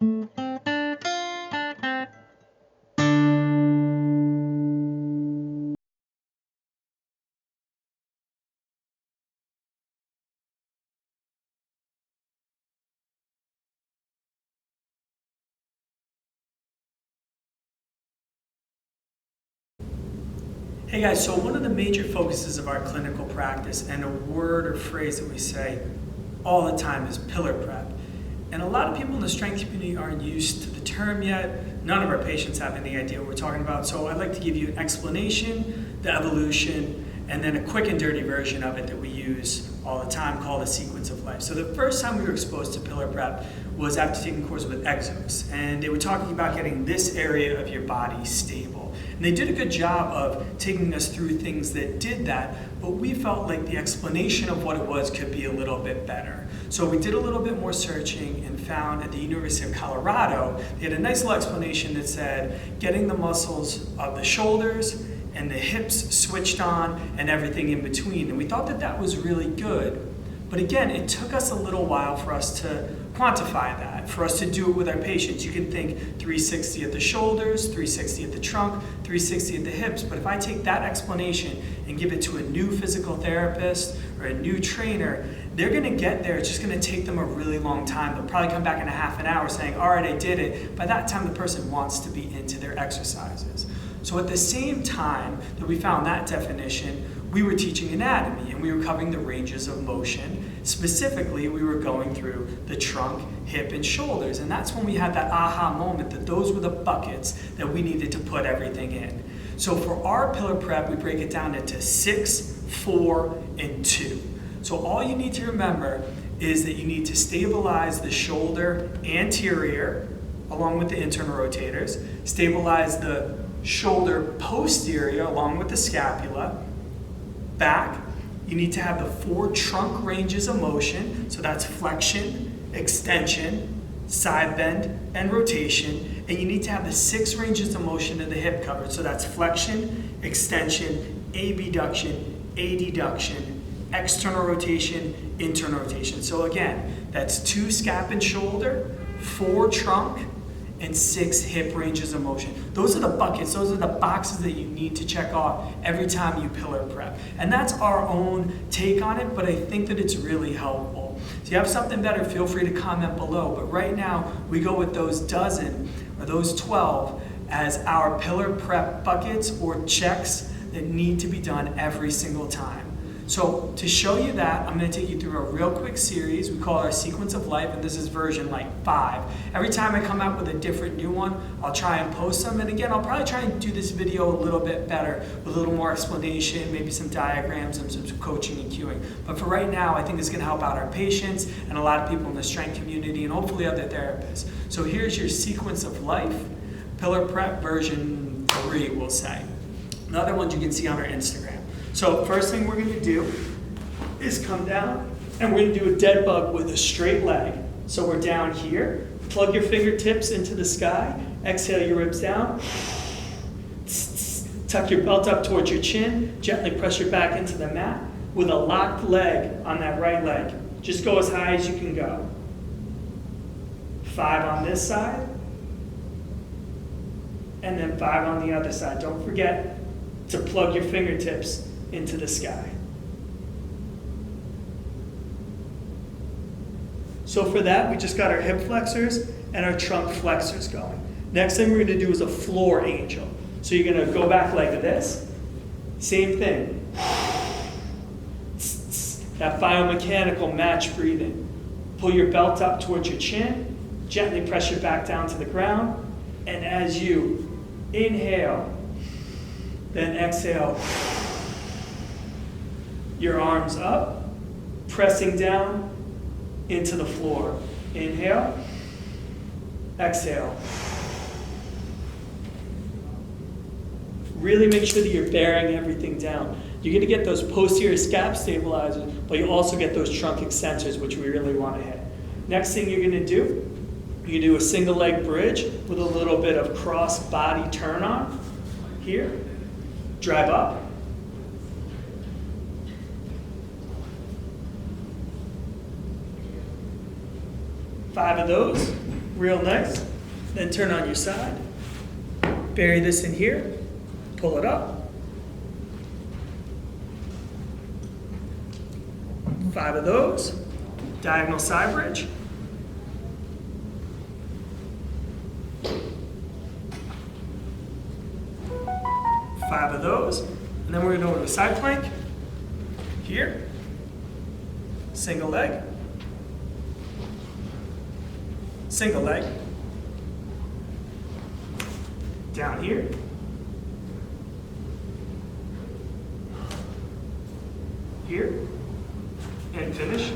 Hey guys, so one of the major focuses of our clinical practice and a word or phrase that we say all the time is pillar prep. And a lot of people in the strength community aren't used to the term yet. None of our patients have any idea what we're talking about. So I'd like to give you an explanation, the evolution, and then a quick and dirty version of it that we use all the time called a sequence of life. So the first time we were exposed to pillar prep was after taking a course with Exos. And they were talking about getting this area of your body stable. And they did a good job of taking us through things that did that, but we felt like the explanation of what it was could be a little bit better. So we did a little bit more searching and found at the University of Colorado, they had a nice little explanation that said getting the muscles of the shoulders and the hips switched on and everything in between. And we thought that that was really good. But again, it took us a little while for us to quantify that, for us to do it with our patients. You can think 360 at the shoulders, 360 at the trunk, 360 at the hips. But if I take that explanation and give it to a new physical therapist or a new trainer, they're going to get there. It's just going to take them a really long time. They'll probably come back in a half an hour saying, all right, I did it. By that time, the person wants to be into their exercises. So at the same time that we found that definition, we were teaching anatomy and we were covering the ranges of motion. Specifically, we were going through the trunk, hip, and shoulders. And that's when we had that aha moment that those were the buckets that we needed to put everything in. So for our pillar prep, we break it down into 6, 4, and 2. So all you need to remember is that you need to stabilize the shoulder anterior along with the internal rotators, stabilize the shoulder posterior along with the scapula, back. You need to have the 4 trunk ranges of motion, so that's flexion, extension, side bend, and rotation. And you need to have the 6 ranges of motion in the hip covered, so that's flexion, extension, abduction, adduction, external rotation, internal rotation. So again, that's 2 scap and shoulder, 4 trunk, and 6 hip ranges of motion. Those are the buckets, those are the boxes that you need to check off every time you pillar prep. And that's our own take on it, but I think that it's really helpful. So if you have something better, feel free to comment below. But right now, we go with those dozen or those 12 as our pillar prep buckets or checks that need to be done every single time. So to show you that, I'm going to take you through a real quick series. We call it our sequence of life, and this is version like 5. Every time I come out with a different new one, I'll try and post them. And again, I'll probably try and do this video a little bit better with a little more explanation, maybe some diagrams and some coaching and cueing. But for right now, I think it's going to help out our patients and a lot of people in the strength community and hopefully other therapists. So here's your sequence of life, pillar prep version 3, we'll say. The other ones you can see on our Instagram. So first thing we're going to do is come down and we're going to do a dead bug with a straight leg. So we're down here, plug your fingertips into the sky, exhale your ribs down, tuck your belt up towards your chin, gently press your back into the mat with a locked leg on that right leg. Just go as high as you can go. 5 on this side, and then 5 on the other side. Don't forget to plug your fingertips into the sky. So for that, we just got our hip flexors and our trunk flexors going. Next thing we're going to do is a floor angel. So you're going to go back like this. Same thing. That biomechanical match breathing. Pull your belt up towards your chin. Gently press your back down to the ground. And as you inhale, then exhale, your arms up, pressing down into the floor. Inhale, exhale. Really make sure that you're bearing everything down. You're going to get those posterior scap stabilizers, but you also get those trunk extensors, which we really want to hit. Next thing you're going to do, you do a single leg bridge with a little bit of cross body turn on here. Drive up. 5 of those, real nice. Then turn on your side. Bury this in here, pull it up. 5 of those, diagonal side bridge. 5 of those, and then we're going to go to a side plank. Here, single leg, single leg, down here, here, and finish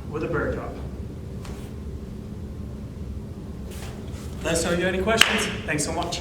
with a bird dog. Let us know if you have any questions. Thanks so much.